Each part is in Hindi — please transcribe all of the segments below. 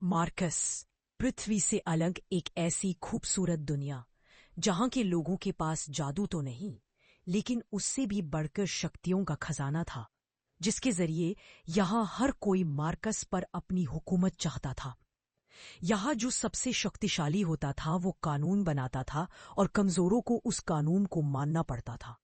मार्कस, पृथ्वी से अलग एक ऐसी खूबसूरत दुनिया जहां के लोगों के पास जादू तो नहीं, लेकिन उससे भी बढ़कर शक्तियों का खजाना था, जिसके जरिए यहां हर कोई मार्कस पर अपनी हुकूमत चाहता था। यहाँ जो सबसे शक्तिशाली होता था वो कानून बनाता था और कमजोरों को उस कानून को मानना पड़ता था।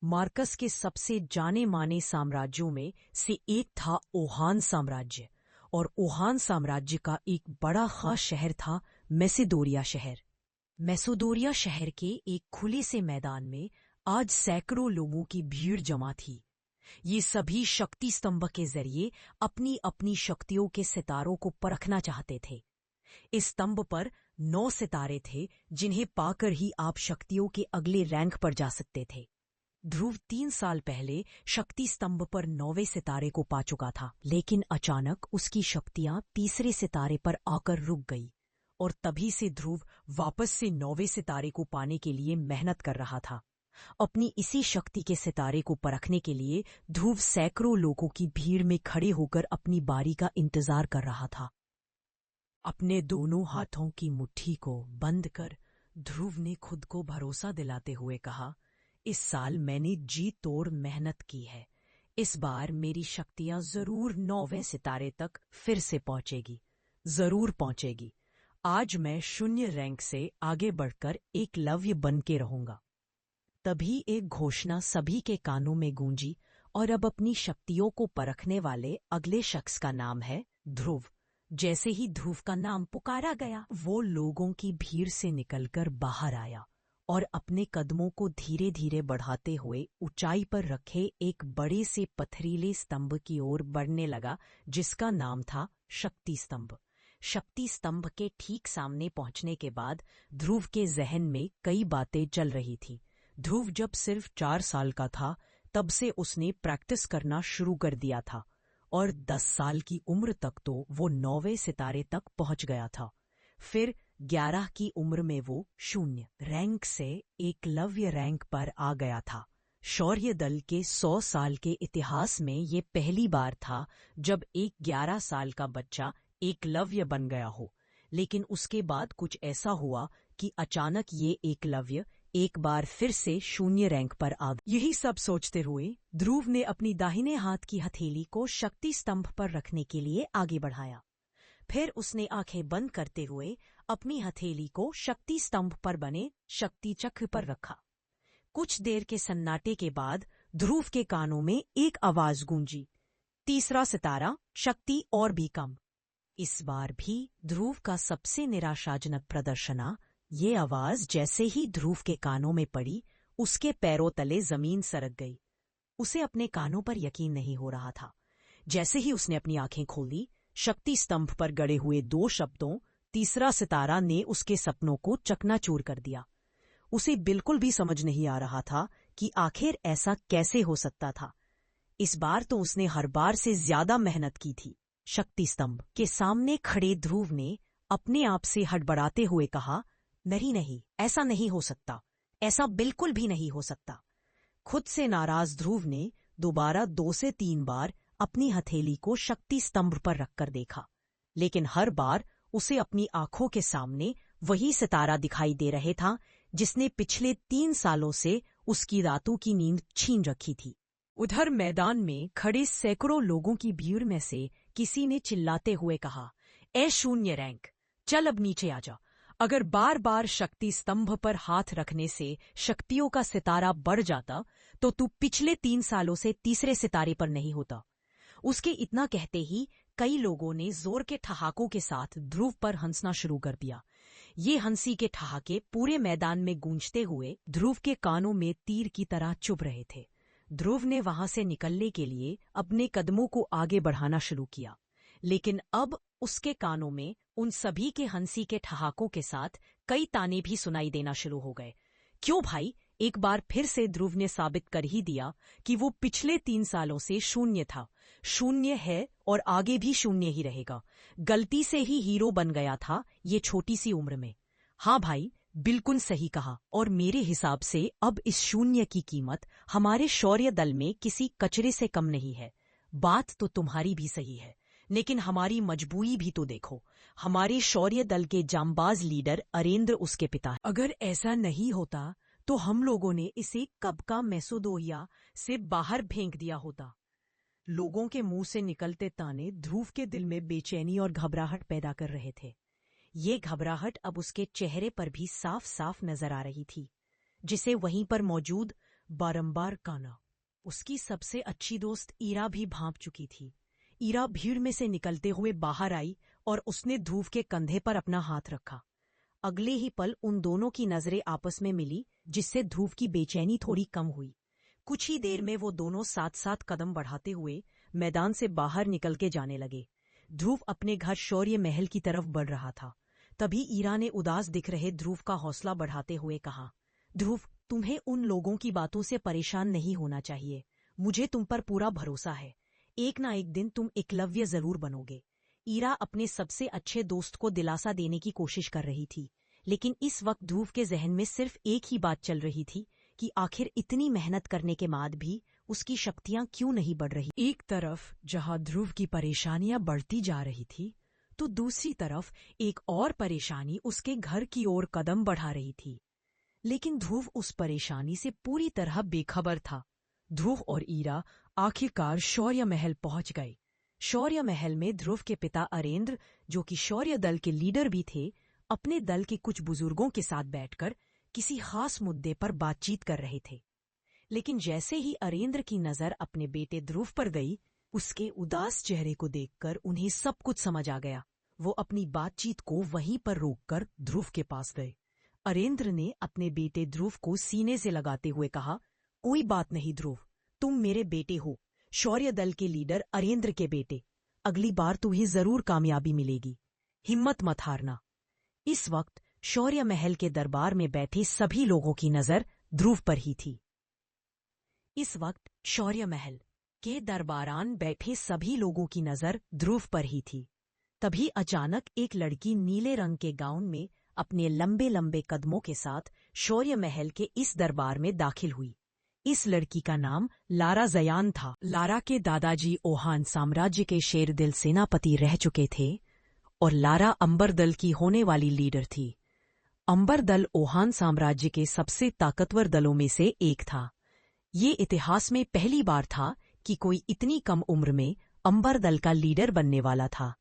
मार्कस के सबसे जाने माने साम्राज्यों में से एक था ओहान साम्राज्य, और ओहान साम्राज्य का एक बड़ा खास शहर था मेसिडोरिया शहर। मेसिडोरिया शहर के एक खुले से मैदान में आज सैकड़ों लोगों की भीड़ जमा थी। ये सभी शक्ति स्तंभ के जरिए अपनी अपनी शक्तियों के सितारों को परखना चाहते थे। इस स्तंभ पर 9 सितारे थे, जिन्हें पाकर ही आप शक्तियों के अगले रैंक पर जा सकते थे। ध्रुव 3 साल पहले शक्ति स्तंभ पर 9वें सितारे को पा चुका था, लेकिन अचानक उसकी शक्तियां तीसरे सितारे पर आकर रुक गई, और तभी से ध्रुव वापस से 9वें सितारे को पाने के लिए मेहनत कर रहा था। अपनी इसी शक्ति के सितारे को परखने के लिए ध्रुव सैकड़ों लोगों की भीड़ में खड़े होकर अपनी बारी का इंतजार कर रहा था। अपने दोनों हाथों की मुट्ठी को बंद कर ध्रुव ने खुद को भरोसा दिलाते हुए कहा, इस साल मैंने जी तोड़ मेहनत की है। इस बार मेरी शक्तियां जरूर 9वें सितारे तक फिर से पहुंचेगी, जरूर पहुंचेगी। आज मैं शून्य रैंक से आगे बढ़कर एकलव्य बन के रहूंगा। तभी एक घोषणा सभी के कानों में गूंजी, और अब अपनी शक्तियों को परखने वाले अगले शख्स का नाम है ध्रुव। जैसे ही ध्रुव का नाम पुकारा गया, वो लोगों की भीड़ से निकलकर बाहर आया और अपने कदमों को धीरे धीरे बढ़ाते हुए ऊंचाई पर रखे एक बड़े से पथरीले स्तंभ की ओर बढ़ने लगा, जिसका नाम था शक्ति स्तंभ। शक्ति स्तंभ के ठीक सामने पहुंचने के बाद ध्रुव के जहन में कई बातें चल रही थी। ध्रुव जब सिर्फ 4 साल का था, तब से उसने प्रैक्टिस करना शुरू कर दिया था, और 10 साल की उम्र तक तो वो 9वें सितारे तक पहुंच गया था। फिर 11 की उम्र में वो शून्य रैंक से एकलव्य रैंक पर आ गया था। शौर्य दल के 100 साल के इतिहास में ये पहली बार था जब एक 11 साल का बच्चा एकलव्य बन गया हो। लेकिन उसके बाद कुछ ऐसा हुआ कि अचानक ये एकलव्य एक बार फिर से शून्य रैंक पर आ गया। यही सब सोचते हुए ध्रुव ने अपनी दाहिने हाथ की हथेली को शक्ति स्तंभ पर रखने के लिए आगे बढ़ाया। फिर उसने आंखें बंद करते हुए अपनी हथेली को शक्ति स्तंभ पर बने शक्ति चक्र पर रखा। कुछ देर के सन्नाटे के बाद ध्रुव के कानों में एक आवाज गूंजी, तीसरा सितारा, शक्ति और भी कम। इस बार भी ध्रुव का सबसे निराशाजनक प्रदर्शन। ये आवाज जैसे ही ध्रुव के कानों में पड़ी, उसके पैरों तले जमीन सरक गई। उसे अपने कानों पर यकीन नहीं हो रहा था। जैसे ही उसने अपनी आंखें खोली, शक्ति स्तंभ पर गड़े हुए 2 शब्दों तीसरा सितारा ने उसके सपनों को चकनाचूर कर दिया। उसे बिल्कुल भी समझ नहीं आ रहा था कि आखिर ऐसा कैसे हो सकता था। इस बार तो उसने हर बार से ज्यादा मेहनत की थी। शक्ति स्तंभ के सामने खड़े ध्रुव ने अपने आप से हड़बड़ाते हुए कहा, नहीं नहीं, ऐसा नहीं हो सकता, ऐसा बिल्कुल भी नहीं हो सकता। खुद से नाराज ध्रुव ने दोबारा 2 से 3 बार अपनी हथेली को शक्ति स्तंभ पर रखकर देखा, लेकिन हर बार उसे अपनी आंखों के सामने वही सितारा दिखाई दे रहे था जिसने पिछले 3 सालों से उसकी रातों की नींद छीन रखी थी। उधर मैदान में खड़े सैकड़ों लोगों की भीड़ में से किसी ने चिल्लाते हुए कहा, ए शून्य रैंक, चल अब नीचे आ जा। अगर बार बार शक्ति स्तंभ पर हाथ रखने से शक्तियों का सितारा बढ़ जाता तो तू पिछले 3 सालों से तीसरे सितारे पर नहीं होता। उसके इतना कहते ही कई लोगों ने जोर के ठहाकों के साथ ध्रुव पर हंसना शुरू कर दिया। ये हंसी के ठहाके पूरे मैदान में गूंजते हुए ध्रुव के कानों में तीर की तरह चुभ रहे थे। ध्रुव ने वहां से निकलने के लिए अपने कदमों को आगे बढ़ाना शुरू किया, लेकिन अब उसके कानों में उन सभी के हंसी के ठहाकों के साथ कई ताने भी सुनाई देना शुरू हो गए। क्यों भाई, एक बार फिर से ध्रुव ने साबित कर ही दिया कि वो पिछले 3 सालों से शून्य था, शून्य है और आगे भी शून्य ही रहेगा। गलती से ही हीरो बन गया था ये छोटी सी उम्र में। हाँ भाई, बिल्कुल सही कहा, और मेरे हिसाब से अब इस शून्य की कीमत हमारे शौर्य दल में किसी कचरे से कम नहीं है। बात तो तुम्हारी भी सही है। लेकिन हमारी मजबूरी भी तो देखो। हमारे शौर्य दल के जांबाज लीडर अरेंद्र उसके पिता हैं। अगर ऐसा नहीं होता तो हम लोगों ने इसे कब का मैसेडोनिया से बाहर फेंक दिया होता। लोगों के मुंह से निकलते ताने ध्रुव के दिल में बेचैनी और घबराहट पैदा कर रहे थे। ये घबराहट अब उसके चेहरे पर भी साफ साफ नजर आ रही थी, जिसे वहीं पर मौजूद बारंबार काना। उसकी सबसे अच्छी दोस्त ईरा भी भांप चुकी थी। ईरा भीड़ में से निकलते हुए बाहर आई और उसने ध्रुव के कंधे पर अपना हाथ रखा। अगले ही पल उन दोनों की नजरें आपस में मिली, जिससे ध्रुव की बेचैनी थोड़ी कम हुई। कुछ ही देर में वो दोनों साथ साथ कदम बढ़ाते हुए मैदान से बाहर निकल के जाने लगे। ध्रुव अपने घर शौर्य महल की तरफ बढ़ रहा था। तभी ईरा ने उदास दिख रहे ध्रुव का हौसला बढ़ाते हुए कहा, ध्रुव, तुम्हें उन लोगों की बातों से परेशान नहीं होना चाहिए। मुझे तुम पर पूरा भरोसा है। एक ना एक दिन तुम एकलव्य जरूर बनोगे। ईरा अपने सबसे अच्छे दोस्त को दिलासा देने की कोशिश कर रही थी, लेकिन इस वक्त ध्रुव के जहन में सिर्फ एक ही बात चल रही थी कि आखिर इतनी मेहनत करने के बाद भी उसकी शक्तियां क्यों नहीं बढ़ रही। एक तरफ जहां ध्रुव की परेशानियां बढ़ती जा रही थी, तो दूसरी तरफ एक और परेशानी उसके घर की ओर कदम बढ़ा रही थी। लेकिन ध्रुव उस परेशानी से पूरी तरह बेखबर था। ध्रुव और ईरा आखिरकार शौर्य महल पहुंच गए। शौर्य महल में ध्रुव के पिता अरेंद्र, जो कि शौर्य दल के लीडर भी थे, अपने दल के कुछ बुजुर्गों के साथ बैठकर किसी खास मुद्दे पर बातचीत कर रहे थे। लेकिन जैसे ही अरेंद्र की नजर अपने बेटे ध्रुव पर गई, उसके उदास चेहरे को देखकर उन्हें सब कुछ समझ आ गया। वो अपनी बातचीत को वहीं पर रोककर ध्रुव के पास गए। अरेंद्र ने अपने बेटे ध्रुव को सीने से लगाते हुए कहा, कोई बात नहीं ध्रुव, तुम मेरे बेटे हो, शौर्य दल के लीडर अरेंद्र के बेटे। अगली बार तुम्हें जरूर कामयाबी मिलेगी। हिम्मत मत हारना। इस वक्त शौर्य महल के दरबार में बैठे सभी लोगों की नजर ध्रुव पर ही थी। इस वक्त शौर्य महल के दरबारान बैठे सभी लोगों की नजर ध्रुव पर ही थी। तभी अचानक एक लड़की नीले रंग के गाउन में अपने लंबे लंबे कदमों के साथ शौर्य महल के इस दरबार में दाखिल हुई। इस लड़की का नाम लारा जयान था। लारा के दादाजी ओहान साम्राज्य के शेरदिल सेनापति रह चुके थे और लारा अंबर दल की होने वाली लीडर थी। अंबर दल ओहान साम्राज्य के सबसे ताकतवर दलों में से एक था। ये इतिहास में पहली बार था कि कोई इतनी कम उम्र में अंबर दल का लीडर बनने वाला था।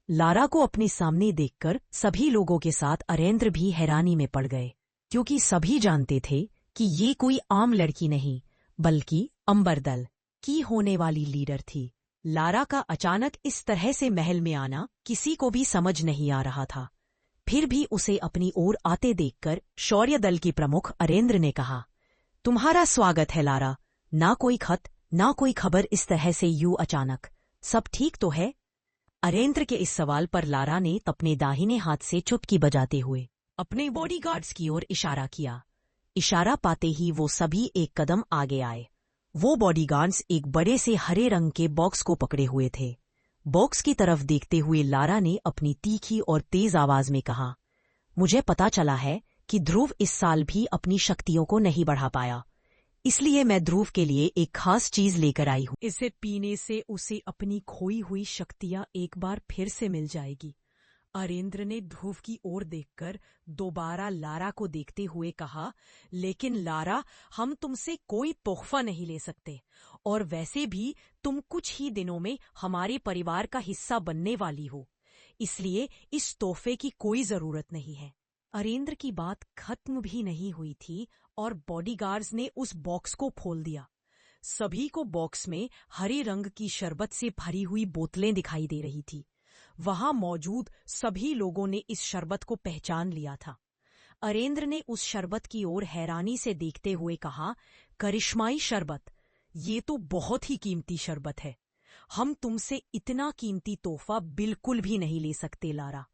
लारा को अपने सामने देखकर सभी लोगों के साथ अरेंद्र भी हैरानी में पड़ गए, क्योंकि सभी जानते थे कि ये कोई आम लड़की नहीं, बल्कि अंबर दल की होने वाली लीडर थी। लारा का अचानक इस तरह से महल में आना किसी को भी समझ नहीं आ रहा था। फिर भी उसे अपनी ओर आते देखकर शौर्य दल की प्रमुख अरेंद्र ने कहा, तुम्हारा स्वागत है लारा। ना कोई खत, ना कोई खबर, इस तरह से यूं अचानक। सब ठीक तो है? अरेंद्र के इस सवाल पर लारा ने अपने दाहिने हाथ से चुटकी बजाते हुए अपने बॉडीगार्ड्स की ओर इशारा किया। इशारा पाते ही वो सभी एक कदम आगे आए। वो बॉडीगार्ड्स एक बड़े से हरे रंग के बॉक्स को पकड़े हुए थे। बॉक्स की तरफ देखते हुए लारा ने अपनी तीखी और तेज आवाज में कहा, मुझे पता चला है कि ध्रुव इस साल भी अपनी शक्तियों को नहीं बढ़ा पाया, इसलिए मैं ध्रुव के लिए एक खास चीज लेकर आई हूँ। इसे पीने से उसे अपनी खोई हुई शक्तियां एक बार फिर से मिल जाएगी। अरेंद्र ने ध्रुव की ओर देखकर दोबारा लारा को देखते हुए कहा, लेकिन लारा, हम तुमसे कोई तोहफा नहीं ले सकते, और वैसे भी तुम कुछ ही दिनों में हमारे परिवार का हिस्सा बनने वाली हो, इसलिए इस तोहफे की कोई जरूरत नहीं है। अरेंद्र की बात खत्म भी नहीं हुई थी और बॉडीगार्ड्स ने उस बॉक्स को खोल दिया। सभी को बॉक्स में हरे रंग की शरबत से भरी हुई बोतलें दिखाई दे रही थी। वहां मौजूद सभी लोगों ने इस शरबत को पहचान लिया था। अरेंद्र ने उस शरबत की ओर हैरानी से देखते हुए कहा, करिश्माई शरबत, ये तो बहुत ही कीमती शरबत है। हम तुमसे इतना कीमती तोहफा बिल्कुल भी नहीं ले सकते लारा।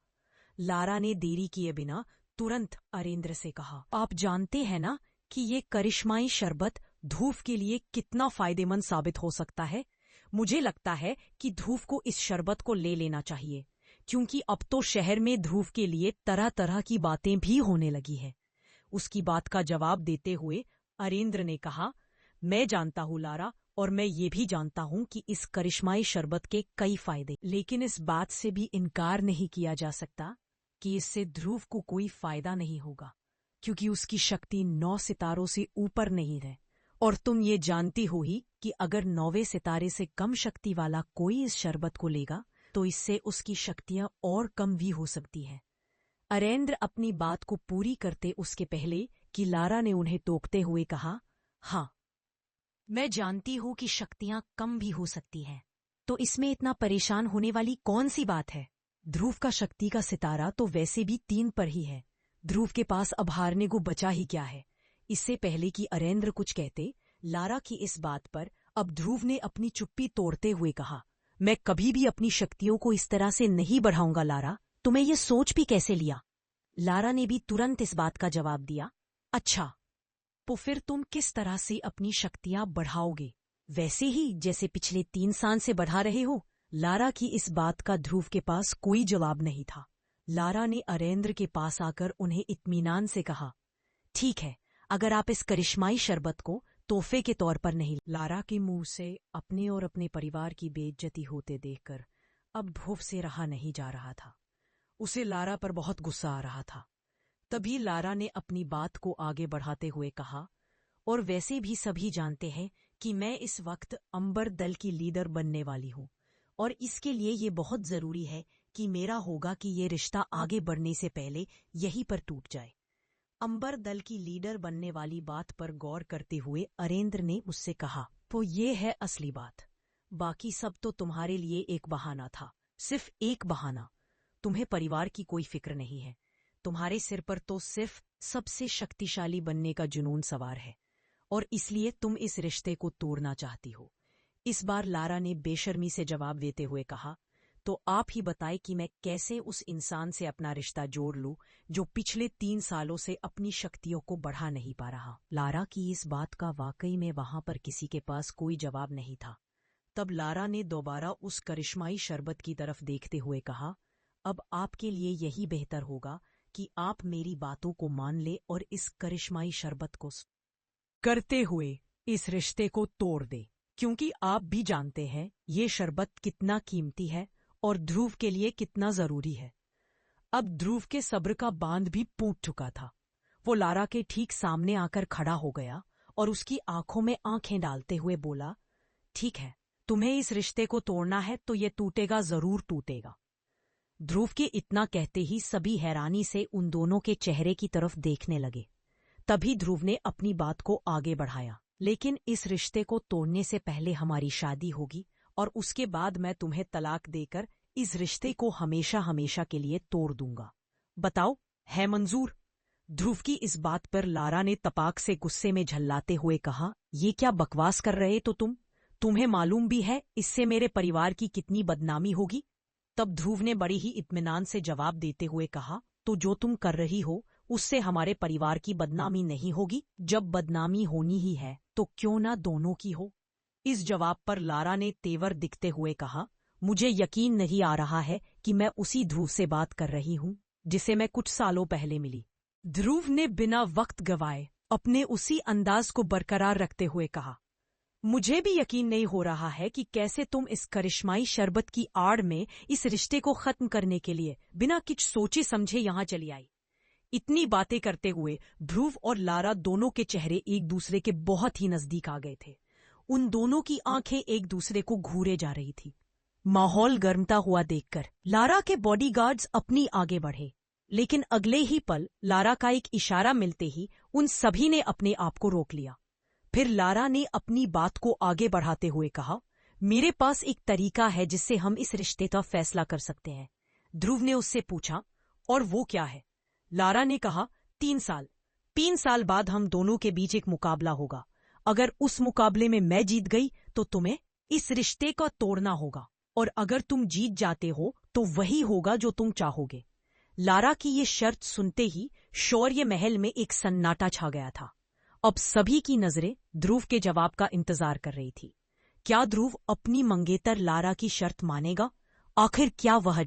लारा ने देरी किए बिना तुरंत अरेंद्र से कहा, आप जानते हैं ना कि ये करिश्माई शरबत ध्रुव के लिए कितना फायदेमंद साबित हो सकता है। मुझे लगता है कि ध्रुव को इस शरबत को ले लेना चाहिए, क्योंकि अब तो शहर में ध्रुव के लिए तरह तरह की बातें भी होने लगी है। उसकी बात का जवाब देते हुए अरेंद्र ने कहा, मैं जानता हूँ लारा, और मैं ये भी जानता हूं कि इस करिश्माई शरबत के कई फायदे, लेकिन इस बात से भी इनकार नहीं किया जा सकता कि इससे ध्रुव को कोई फायदा नहीं होगा, क्योंकि उसकी शक्ति 9 सितारों से ऊपर नहीं है। और तुम ये जानती हो ही कि अगर 9वें सितारे से कम शक्ति वाला कोई इस शरबत को लेगा तो इससे उसकी शक्तियां और कम भी हो सकती हैं। अरेंद्र अपनी बात को पूरी करते उसके पहले कि लारा ने उन्हें टोकते हुए कहा, हाँ, मैं जानती हूं कि शक्तियां कम भी हो सकती हैं, तो इसमें इतना परेशान होने वाली कौन सी बात है? ध्रुव का शक्ति का सितारा तो वैसे भी 3 पर ही है। ध्रुव के पास अब हारने को बचा ही क्या है? इससे पहले कि अरेंद्र कुछ कहते, लारा की इस बात पर अब ध्रुव ने अपनी चुप्पी तोड़ते हुए कहा, मैं कभी भी अपनी शक्तियों को इस तरह से नहीं बढ़ाऊंगा लारा, तुम्हें ये सोच भी कैसे लिया? लारा ने भी तुरंत इस बात का जवाब दिया, अच्छा, तो फिर तुम किस तरह से अपनी शक्तियां बढ़ाओगे? वैसे ही जैसे पिछले 3 साल से बढ़ा रहे हो? लारा की इस बात का ध्रुव के पास कोई जवाब नहीं था। लारा ने अरेंद्र के पास आकर उन्हें इत्मीनान से कहा, ठीक है, अगर आप इस करिश्माई शरबत को तोहफे के तौर पर नहीं। लारा के मुंह से अपने और अपने परिवार की बेइज्जती होते देखकर अब ध्रुव से रहा नहीं जा रहा था। उसे लारा पर बहुत गुस्सा आ रहा था। तभी लारा ने अपनी बात को आगे बढ़ाते हुए कहा, और वैसे भी सभी जानते हैं कि मैं इस वक्त अंबर दल की लीडर बनने वाली हूँ, और इसके लिए ये बहुत जरूरी है कि मेरा होगा कि ये रिश्ता आगे बढ़ने से पहले यहीं पर टूट जाए। अंबर दल की लीडर बनने वाली बात पर गौर करते हुए अरेंद्र ने उससे कहा, तो ये है असली बात, बाकी सब तो तुम्हारे लिए एक बहाना था, सिर्फ एक बहाना। तुम्हें परिवार की कोई फिक्र नहीं है, तुम्हारे सिर पर तो सिर्फ सबसे शक्तिशाली बनने का जुनून सवार है, और इसलिए तुम इस रिश्ते को तोड़ना चाहती हो। इस बार लारा ने बेशर्मी से जवाब देते हुए कहा, तो आप ही बताएं कि मैं कैसे उस इंसान से अपना रिश्ता जोड़ लूं जो पिछले 3 सालों से अपनी शक्तियों को बढ़ा नहीं पा रहा। लारा की इस बात का वाकई में वहां पर किसी के पास कोई जवाब नहीं था। तब लारा ने दोबारा उस करिश्माई शरबत की तरफ देखते हुए कहा, अब आपके लिए यही बेहतर होगा कि आप मेरी बातों को मान ले और इस करिश्माई शरबत को करते हुए इस रिश्ते को तोड़ दे, क्योंकि आप भी जानते हैं ये शरबत कितना कीमती है और ध्रुव के लिए कितना जरूरी है। अब ध्रुव के सब्र का बांध भी टूट चुका था। वो लारा के ठीक सामने आकर खड़ा हो गया और उसकी आंखों में आंखें डालते हुए बोला, ठीक है, तुम्हें इस रिश्ते को तोड़ना है तो ये टूटेगा, जरूर टूटेगा। ध्रुव के इतना कहते ही सभी हैरानी से उन दोनों के चेहरे की तरफ देखने लगे। तभी ध्रुव ने अपनी बात को आगे बढ़ाया, लेकिन इस रिश्ते को तोड़ने से पहले हमारी शादी होगी और उसके बाद मैं तुम्हें तलाक देकर इस रिश्ते को हमेशा हमेशा के लिए तोड़ दूंगा। बताओ, है मंजूर? ध्रुव की इस बात पर लारा ने तपाक से गुस्से में झल्लाते हुए कहा, ये क्या बकवास कर रहे तो तुम्हें मालूम भी है इससे मेरे परिवार की कितनी बदनामी होगी? तब ध्रुव ने बड़ी ही इत्मीनान से जवाब देते हुए कहा, तो जो तुम कर रही हो उससे हमारे परिवार की बदनामी नहीं होगी। जब बदनामी होनी ही है तो क्यों ना दोनों की हो। इस जवाब पर लारा ने तेवर दिखते हुए कहा, मुझे यकीन नहीं आ रहा है कि मैं उसी ध्रुव से बात कर रही हूँ जिसे मैं कुछ सालों पहले मिली। ध्रुव ने बिना वक्त गवाए अपने उसी अंदाज को बरकरार रखते हुए कहा, मुझे भी यकीन नहीं हो रहा है कि कैसे तुम इस करिश्माई शरबत की आड़ में इस रिश्ते को खत्म करने के लिए बिना कुछ सोचे समझे यहाँ चली आई। इतनी बातें करते हुए ध्रुव और लारा दोनों के चेहरे एक दूसरे के बहुत ही नजदीक आ गए थे। उन दोनों की आंखें एक दूसरे को घूरे जा रही थी। माहौल गर्मता हुआ देखकर लारा के बॉडीगार्ड्स अपनी आगे बढ़े, लेकिन अगले ही पल लारा का एक इशारा मिलते ही उन सभी ने अपने आप को रोक लिया। फिर लारा ने अपनी बात को आगे बढ़ाते हुए कहा, मेरे पास एक तरीका है जिससे हम इस रिश्ते का फैसला कर सकते हैं। ध्रुव ने उससे पूछा, और वो क्या है? लारा ने कहा, 3 साल बाद हम दोनों के बीच एक मुकाबला होगा। अगर उस मुकाबले में मैं जीत गई तो तुम्हें इस रिश्ते का तोड़ना होगा, और अगर तुम जीत जाते हो तो वही होगा जो तुम चाहोगे। लारा की ये शर्त सुनते ही शौर्य महल में एक सन्नाटा छा गया था। अब सभी की नजरें ध्रुव के जवाब का इंतजार कर रही थी। क्या ध्रुव अपनी मंगेतर लारा की शर्त मानेगा? आखिर क्या वह